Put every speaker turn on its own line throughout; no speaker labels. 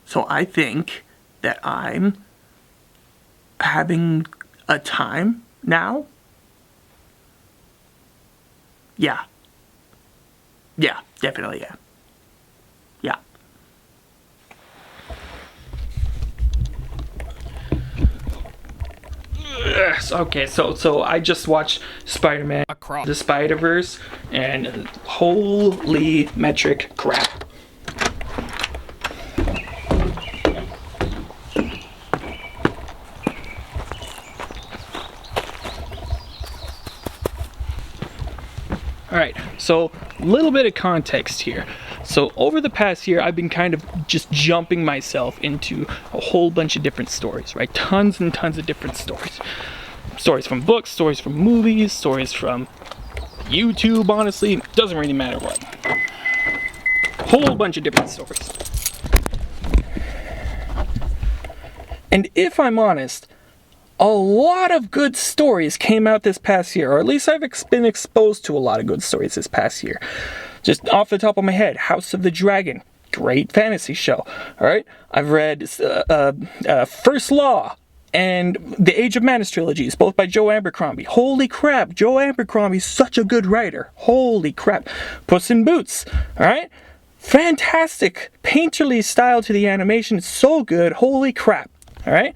So I think that I'm having a time now. Yeah. Yeah, definitely, yeah. Yeah. Okay, so I just watched Spider-Man Across the Spider-Verse, and holy metric crap. Alright, so a little bit of context here. So over the past year, I've been kind of just jumping myself into a whole bunch of different stories, right? Tons and tons of different stories. Stories from books, stories from movies, stories from YouTube, honestly. Doesn't really matter what. Whole bunch of different stories. And if I'm honest, a lot of good stories came out this past year, or at least I've been exposed to a lot of good stories this past year. Just off the top of my head, House of the Dragon, great fantasy show. All right, I've read First Law and the Age of Madness trilogies, both by Joe Abercrombie. Holy crap, Joe Abercrombie's such a good writer. Holy crap, Puss in Boots. All right, fantastic, painterly style to the animation. It's so good. Holy crap. All right.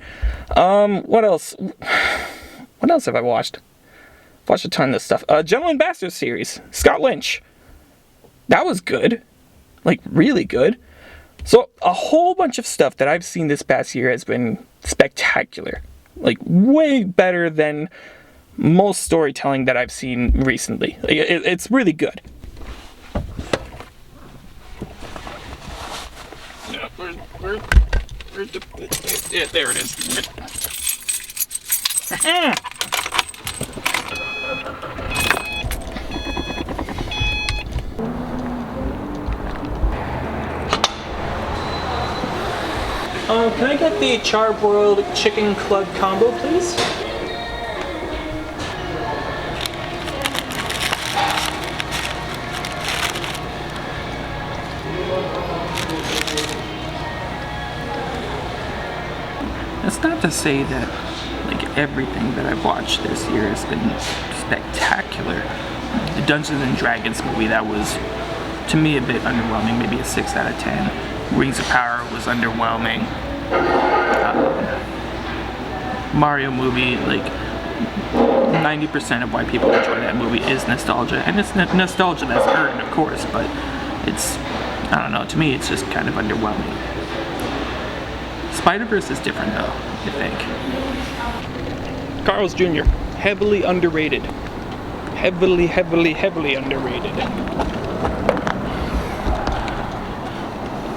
What else? What else have I watched? I've watched a ton of this stuff. Gentleman Bastards series, Scott Lynch. That was good. Like, really good. So, a whole bunch of stuff that I've seen this past year has been spectacular. Like, way better than most storytelling that I've seen recently. Like, it's really good. Yeah, there it is. Can I get the charbroiled chicken club combo, please? That's not to say that like everything that I've watched this year has been spectacular. The Dungeons and Dragons movie, that was to me a bit underwhelming, maybe a 6 out of 10. Rings of Power was underwhelming. Mario movie, like 90% of why people enjoy that movie is nostalgia, and it's nostalgia that's earned, of course, but it's, I don't know, to me it's just kind of underwhelming. Spider-Verse is different though, I think. Carl's Jr., heavily underrated. Heavily underrated.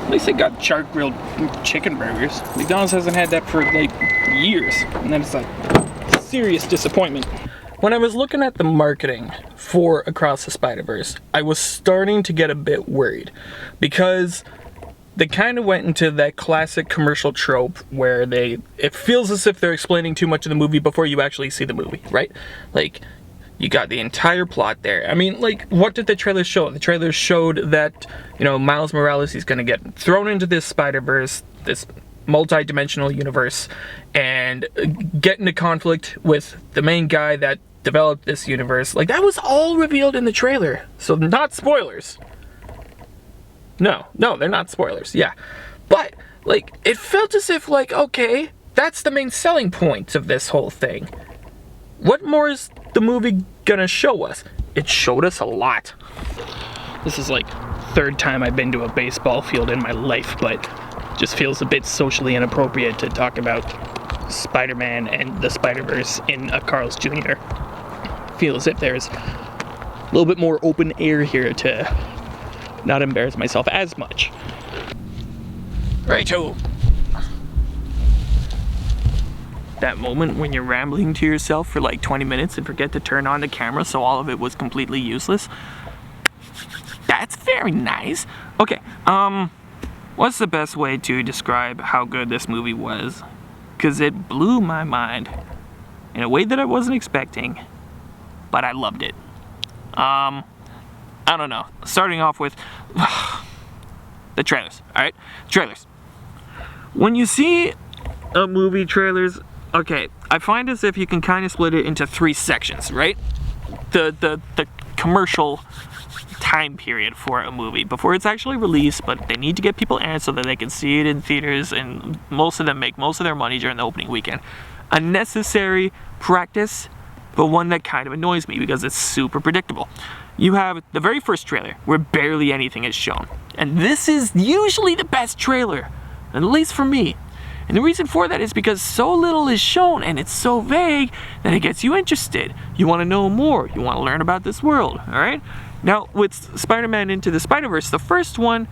At least they got char-grilled chicken burgers. McDonald's hasn't had that for like years, and that is a serious disappointment. When I was looking at the marketing for Across the Spider-Verse, I was starting to get a bit worried, because they kind of went into that classic commercial trope where it feels as if they're explaining too much of the movie before you actually see the movie, right? Like, you got the entire plot there. I mean, like, what did the trailer show? The trailer showed that, you know, Miles Morales, he's gonna get thrown into this Spider-Verse, this multi-dimensional universe, and get into conflict with the main guy that developed this universe. Like, that was all revealed in the trailer. So, not spoilers. No, they're not spoilers, yeah. But, like, it felt as if, like, okay, that's the main selling point of this whole thing. What more is the movie gonna show us? It showed us a lot. This is, like, third time I've been to a baseball field in my life, but just feels a bit socially inappropriate to talk about Spider-Man and the Spider-Verse in a Carl's Jr. Feel as if there's a little bit more open air here to not embarrass myself as much. Righto. That moment when you're rambling to yourself for like 20 minutes and forget to turn on the camera, so all of it was completely useless. That's very nice. Okay, what's the best way to describe how good this movie was? Because it blew my mind in a way that I wasn't expecting, but I loved it. I don't know. Starting off with the trailers, alright? Trailers. When you see a movie trailers, okay, I find as if you can kind of split it into 3 sections, right? The commercial time period for a movie before it's actually released, but they need to get people in so that they can see it in theaters, and most of them make most of their money during the opening weekend. A necessary practice, but one that kind of annoys me because it's super predictable. You have the very first trailer where barely anything is shown, and this is usually the best trailer, at least for me. And the reason for that is because so little is shown and it's so vague that it gets you interested. You want to know more. You want to learn about this world, all right? Now, with Spider-Man Into the Spider-Verse, the first one,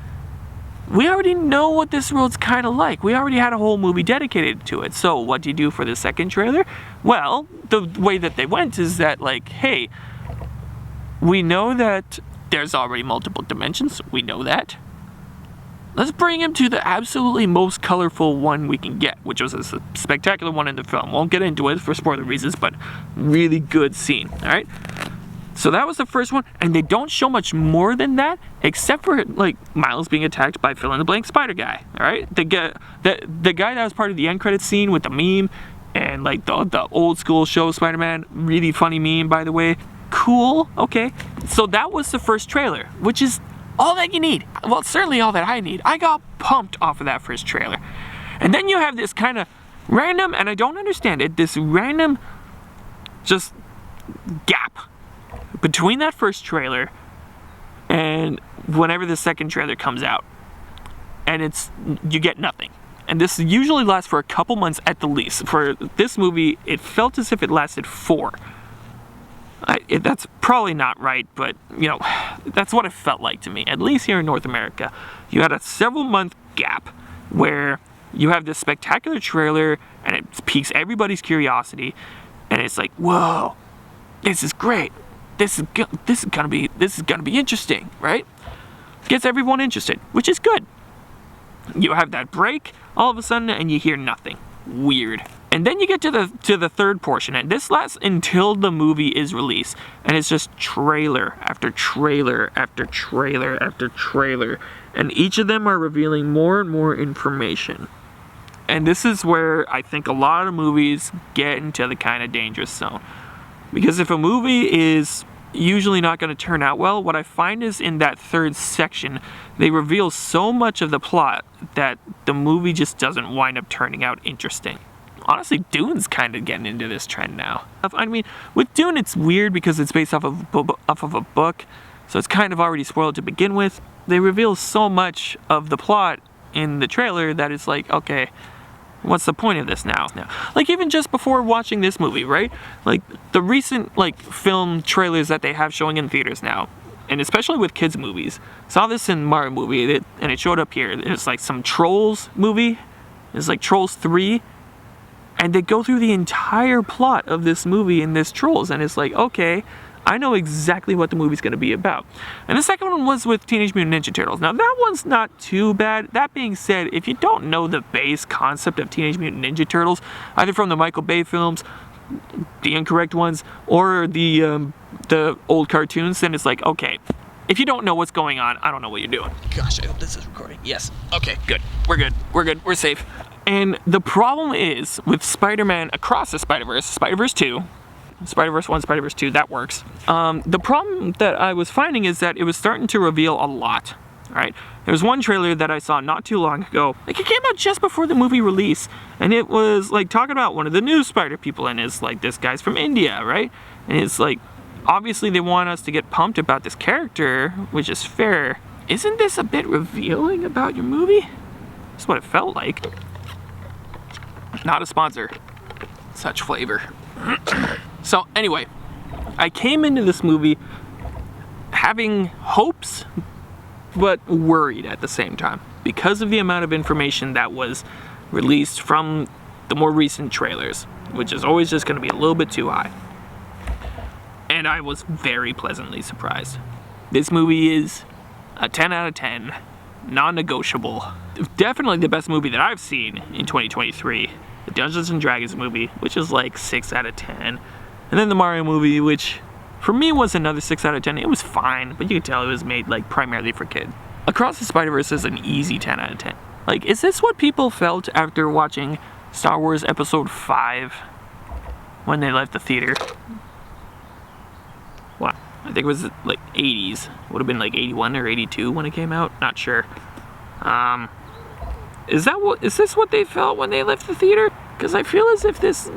we already know what this world's kind of like. We already had a whole movie dedicated to it. So what do you do for the second trailer? Well, the way that they went is that, like, hey, we know that there's already multiple dimensions. We know that. Let's bring him to the absolutely most colorful one we can get, which was a spectacular one in the film. Won't get into it for spoiler reasons, but really good scene, all right? So that was the first one, and they don't show much more than that, except for, like, Miles being attacked by fill-in-the-blank spider guy, all right? The guy that was part of the end credits scene with the meme, and, like, the old school show Spider-Man, really funny meme, by the way. Cool, okay. So that was the first trailer, which is all that you need. Well, it's certainly all that I need. I got pumped off of that first trailer. And then you have this kind of random, and I don't understand it, this random just gap between that first trailer and whenever the second trailer comes out. And you get nothing. And this usually lasts for a couple months at the least. For this movie, it felt as if it lasted 4. That's probably not right, but, you know, that's what it felt like to me, at least here in North America. You had a several-month gap where you have this spectacular trailer, and it piques everybody's curiosity, and it's like, whoa, this is great. This is gonna be interesting, right? Gets everyone interested, which is good. You have that break all of a sudden, and you hear nothing. Weird. And then you get to the third portion, and this lasts until the movie is released, and it's just trailer after trailer after trailer after trailer, and each of them are revealing more and more information. And this is where I think a lot of movies get into the kind of dangerous zone. Because if a movie is usually not going to turn out well, what I find is in that third section, they reveal so much of the plot that the movie just doesn't wind up turning out interesting. Honestly, Dune's kind of getting into this trend now. I mean, with Dune, it's weird because it's based off of a book, so it's kind of already spoiled to begin with. They reveal so much of the plot in the trailer that it's like, okay, what's the point of this now? Like, even just before watching this movie, right? Like, the recent, like, film trailers that they have showing in theaters now, and especially with kids' movies. Saw this in Mario movie, and it showed up here. It's like some Trolls movie. It's like Trolls 3. And they go through the entire plot of this movie in this Trolls, and it's like, okay, I know exactly what the movie's going to be about. And the second one was with Teenage Mutant Ninja Turtles. Now, that one's not too bad. That being said, if you don't know the base concept of Teenage Mutant Ninja Turtles, either from the Michael Bay films, the incorrect ones, or the old cartoons, then it's like, okay, if you don't know what's going on, I don't know what you're doing. Gosh, I hope this is recording. Yes. Okay, good. We're good. We're good. We're safe. And the problem is with Spider-Man Across the Spider-Verse, Spider-Verse 2, Spider-Verse 1, Spider-Verse 2, that works. The problem that I was finding is that it was starting to reveal a lot, right? There was one trailer that I saw not too long ago. Like, it came out just before the movie release, and it was, like, talking about one of the new Spider people, and it's like, this guy's from India, right? And it's like, obviously they want us to get pumped about this character, which is fair. Isn't this a bit revealing about your movie? That's what it felt like. Not a sponsor. Such flavor. So anyway, I came into this movie having hopes, but worried at the same time because of the amount of information that was released from the more recent trailers, which is always just going to be a little bit too high. And I was very pleasantly surprised. This movie is a 10 out of 10, non-negotiable. Definitely the best movie that I've seen in 2023. The Dungeons & Dragons movie, which is like 6 out of 10. And then the Mario movie, which for me was another 6 out of 10. It was fine, but you could tell it was made like primarily for kids. Across the Spider-Verse is an easy 10 out of 10. Like, is this what people felt after watching Star Wars Episode 5 when they left the theater? Wow. I think it was like 80s. Would have been like 81 or 82 when it came out. Not sure. Is this what they felt when they left the theater? Because I feel as if this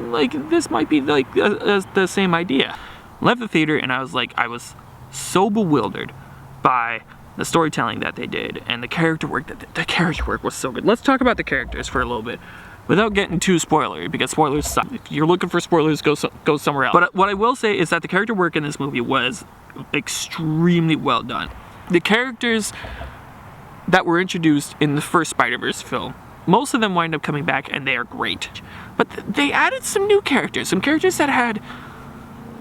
might be like the same idea. Left the theater and I was so bewildered by the storytelling that they did and the character work. The character work was so good. Let's talk about the characters for a little bit without getting too spoilery, because spoilers suck. If you're looking for spoilers, go somewhere else. But what I will say is that the character work in this movie was extremely well done. The characters that were introduced in the first Spider-Verse film, most of them wind up coming back and they are great. But they added some new characters, some characters that had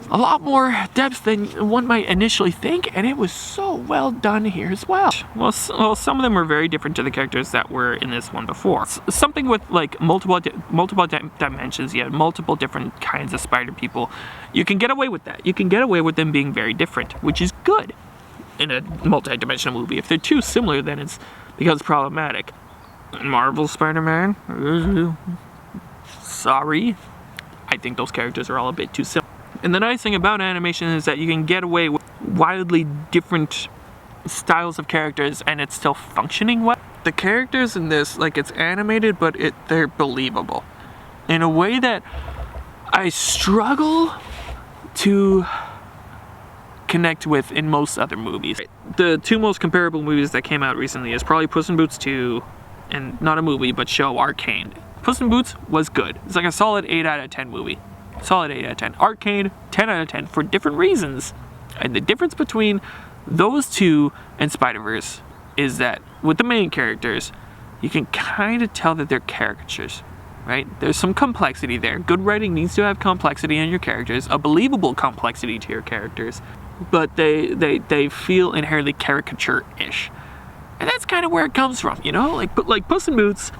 a lot more depth than one might initially think, and it was so well done here as well. Well, some of them were very different to the characters that were in this one before. Something with like multiple dimensions, you had multiple different kinds of spider people. You can get away with that. You can get away with them being very different, which is good in a multi-dimensional movie. If they're too similar, then it becomes problematic. Marvel Spider-Man, sorry, I think those characters are all a bit too similar. And the nice thing about animation is that you can get away with wildly different styles of characters and it's still functioning well. The characters in this, like, it's animated, but they're believable in a way that I struggle to connect with in most other movies. The two most comparable movies that came out recently is probably Puss in Boots 2, and not a movie, but show, Arcane. Puss in Boots was good. It's like a solid 8 out of 10 movie. Solid 8 out of 10. Arcane, 10 out of 10 for different reasons. And the difference between those two and Spider-Verse is that with the main characters, you can kind of tell that they're caricatures, right? There's some complexity there. Good writing needs to have complexity in your characters, a believable complexity to your characters, but they feel inherently caricature-ish. And that's kind of where it comes from, you know? Like Puss in Boots,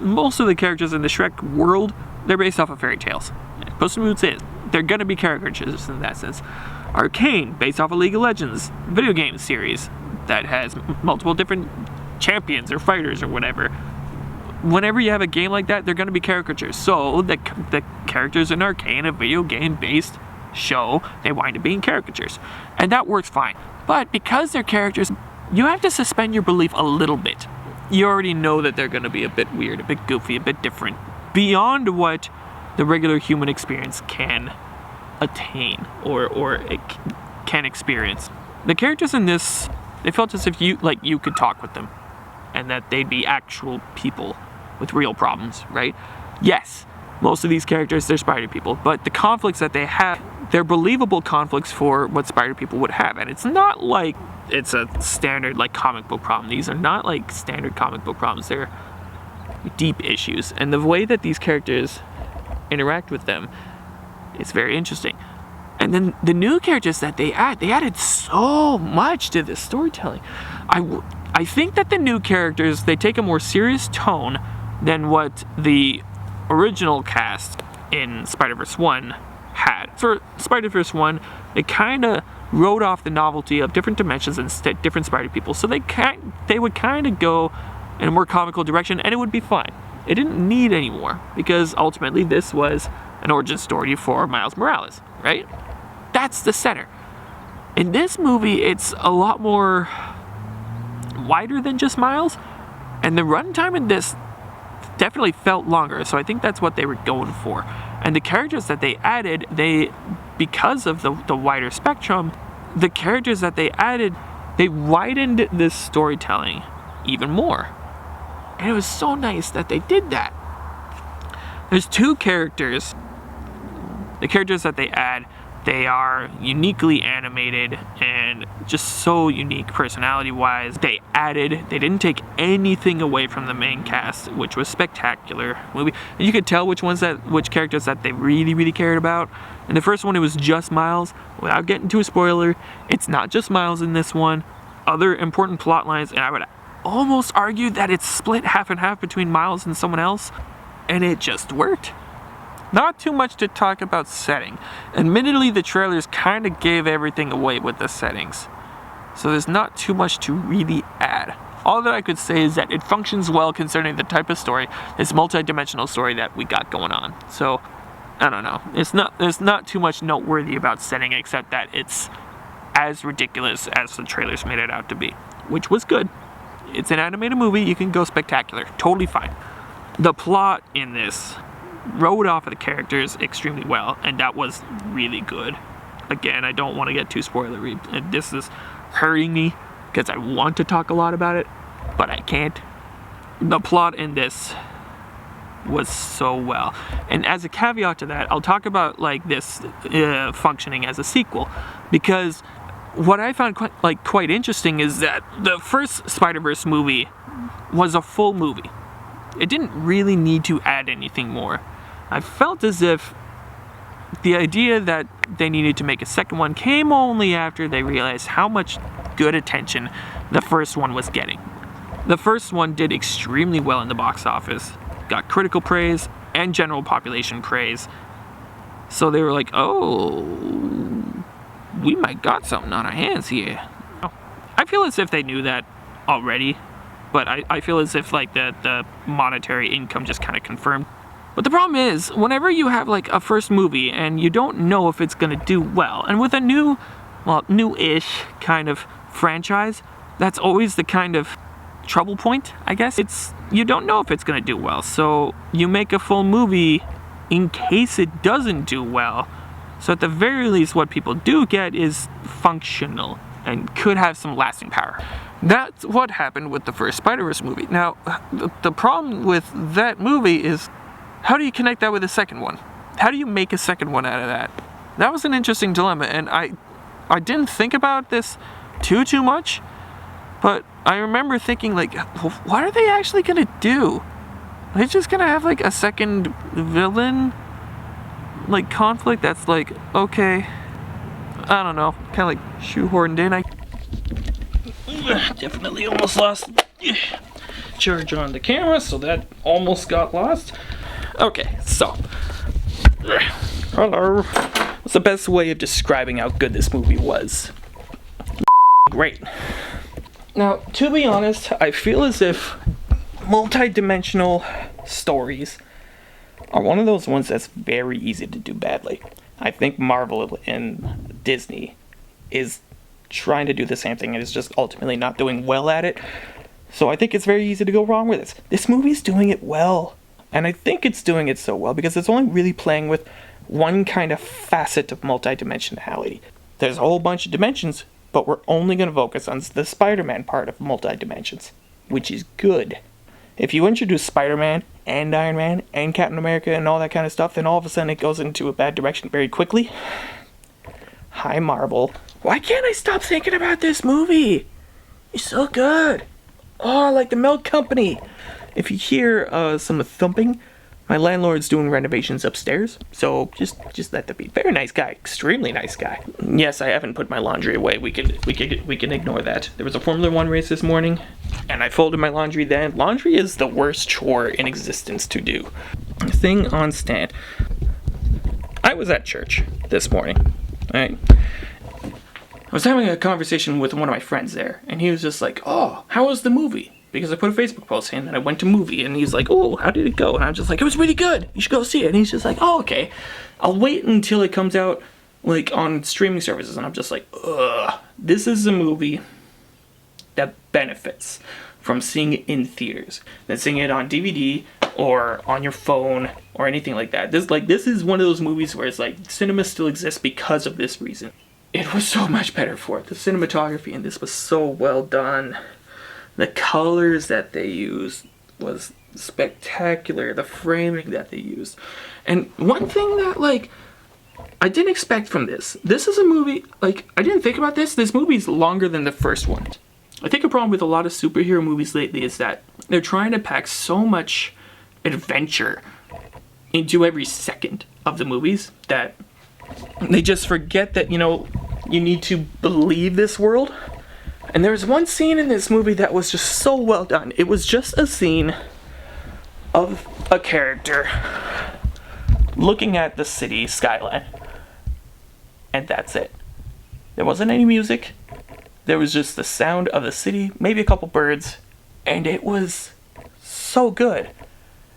most of the characters in the Shrek world, they're based off of fairy tales. Puss in Boots is. They're gonna be caricatures in that sense. Arcane, based off of League of Legends, video game series that has multiple different champions or fighters or whatever. Whenever you have a game like that, they're gonna be caricatures. So the characters in Arcane, a video game based show, they wind up being caricatures. And that works fine. But because they're characters, you have to suspend your belief a little bit. You already know that they're gonna be a bit weird, a bit goofy, a bit different, beyond what the regular human experience can attain or it can experience. The characters in this, they felt as if you could talk with them and that they'd be actual people with real problems, right? Yes, most of these characters, they're spider people, but the conflicts that they have, they're believable conflicts for what spider people would have. And it's not like it's a standard like comic book problem. These are not like standard comic book problems. They're deep issues. And the way that these characters interact with them is very interesting. And then the new characters that they added so much to this storytelling. I think that the new characters, they take a more serious tone than what the original cast in Spider-Verse 1 had. For Spider-Verse 1, they kind of wrote off the novelty of different dimensions and different spider people, so they would kind of go in a more comical direction and it would be fine. It didn't need any more because ultimately this was an origin story for Miles Morales, right? That's the center. In this movie, it's a lot more wider than just Miles, and the runtime in this definitely felt longer, so I think that's what they were going for. And the characters that they added, because of the wider spectrum, the characters that they added, they widened this storytelling even more. And it was so nice that they did that. There's two characters. The characters that they add, they are uniquely animated and just so unique personality-wise. They didn't take anything away from the main cast, which was spectacular movie. And you could tell which characters that they really, really cared about. In the first one, it was just Miles. Without getting to a spoiler, it's not just Miles in this one. Other important plot lines, and I would almost argue that it's split half and half between Miles and someone else, and it just worked. Not too much to talk about setting. Admittedly, the trailers kind of gave everything away with the settings, so there's not too much to really add. All that I could say is that it functions well concerning the type of story, this multi-dimensional story that we got going on. So, I don't know. There's not too much noteworthy about setting except that it's as ridiculous as the trailers made it out to be, which was good. It's an animated movie, you can go spectacular, totally fine. The plot in this rode off of the characters extremely well, and that was really good. Again, I don't want to get too spoilery, and this is hurting me because I want to talk a lot about it, but I can't. The plot in this was so well. And as a caveat to that, I'll talk about like this functioning as a sequel, because what I found quite interesting is that the first Spider-Verse movie was a full movie. It didn't really need to add anything more. I felt as if the idea that they needed to make a second one came only after they realized how much good attention the first one was getting. The first one did extremely well in the box office, got critical praise and general population praise. So they were like, oh, we might got something on our hands here. I feel as if they knew that already, but I feel as if like the monetary income just kind of confirmed. But the problem is, whenever you have like a first movie and you don't know if it's gonna do well, and with a new-ish kind of franchise, that's always the kind of trouble point, I guess. You don't know if it's gonna do well, so you make a full movie in case it doesn't do well. So at the very least, what people do get is functional and could have some lasting power. That's what happened with the first Spider-Verse movie. Now, the problem with that movie is, how do you connect that with the second one? How do you make a second one out of that? That was an interesting dilemma, and I didn't think about this too much, but I remember thinking like, what are they actually gonna do? Are they just gonna have like a second villain like conflict that's like, okay, I don't know, kind of like shoehorned in. I definitely almost lost charge on the camera, so that almost got lost. Okay, so hello. What's the best way of describing how good this movie was? Great. Now, to be honest, I feel as if multi-dimensional stories are one of those ones that's very easy to do badly. I think Marvel and Disney is trying to do the same thing and is just ultimately not doing well at it. So I think it's very easy to go wrong with this. This movie's doing it well. And I think it's doing it so well because it's only really playing with one kind of facet of multidimensionality. There's a whole bunch of dimensions, but we're only going to focus on the Spider-Man part of multi-dimensions, which is good. If you introduce Spider-Man and Iron Man and Captain America and all that kind of stuff, then all of a sudden it goes into a bad direction very quickly. Hi, Marvel. Why can't I stop thinking about this movie? It's so good. Oh, like the Milk Company. If you hear some thumping, my landlord's doing renovations upstairs, so just let that be. Very nice guy, extremely nice guy. Yes, I haven't put my laundry away. We can ignore that. There was a Formula One race this morning, and I folded my laundry then. Laundry is the worst chore in existence to do. Thing on stand. I was at church this morning. Right. I was having a conversation with one of my friends there, and he was just like, "Oh, how was the movie?" Because I put a Facebook post in and I went to movie, and he's like, "Oh, how did it go?" And I'm just like, "It was really good. You should go see it." And he's just like, "Oh, okay. I'll wait until it comes out like on streaming services." And I'm just like, ugh. This is a movie that benefits from seeing it in theaters than seeing it on DVD or on your phone or anything like that. This is one of those movies where it's like cinema still exists because of this reason. It was so much better for it. The cinematography in this was so well done. The colors that they used was spectacular. The framing that they used. And one thing that, like, I didn't expect from this. This is a movie, like, I didn't think about this. This movie's longer than the first one. I think a problem with a lot of superhero movies lately is that they're trying to pack so much adventure into every second of the movies that they just forget that, you know, you need to believe this world. And there was one scene in this movie that was just so well done. It was just a scene of a character looking at the city skyline. And that's it. There wasn't any music. There was just the sound of the city, maybe a couple birds, and it was so good.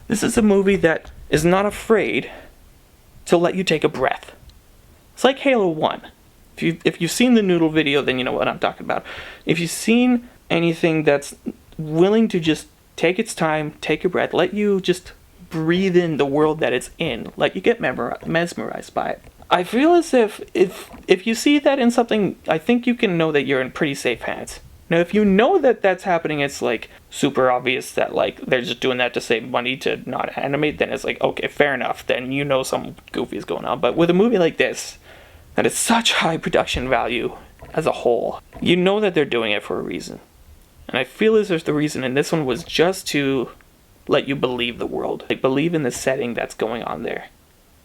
This is a movie that is not afraid to let you take a breath. It's like Halo 1. If you've seen the Noodle video, then you know what I'm talking about. If you've seen anything that's willing to just take its time, take a breath, let you just breathe in the world that it's in, let you get mesmerized by it. I feel as if you see that in something, I think you can know that you're in pretty safe hands. Now, if you know that that's happening, it's like super obvious that like they're just doing that to save money to not animate, then it's like, okay, fair enough, then you know something goofy is going on. But with a movie like this, that is such high production value as a whole, you know that they're doing it for a reason. And I feel as there's the reason, and this one was just to let you believe the world. Like, believe in the setting that's going on there.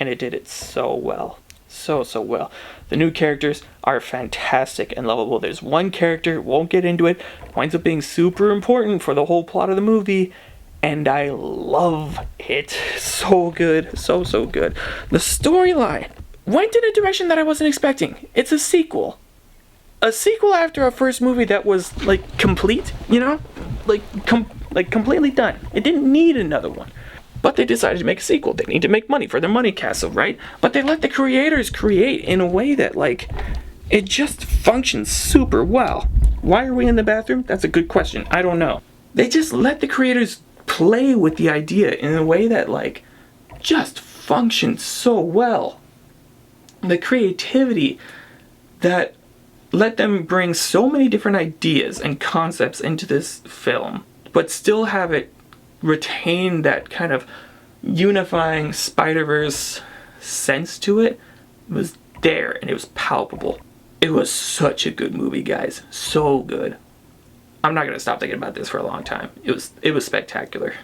And it did it so well. So well. The new characters are fantastic and lovable. There's one character, won't get into it, winds up being super important for the whole plot of the movie, and I love it. So good. So good. The storyline went in a direction that I wasn't expecting. It's a sequel. A sequel after a first movie that was, like, complete, you know? Like completely done. It didn't need another one. But they decided to make a sequel. They need to make money for their money castle, right? But they let the creators create in a way that, like, it just functions super well. Why are we in the bathroom? That's a good question. I don't know. They just let the creators play with the idea in a way that, like, just functions so well. The creativity that let them bring so many different ideas and concepts into this film, but still have it retain that kind of unifying Spider-Verse sense to it, was there, and it was palpable. It was such a good movie, guys. So good. I'm not going to stop thinking about this for a long time. It was spectacular.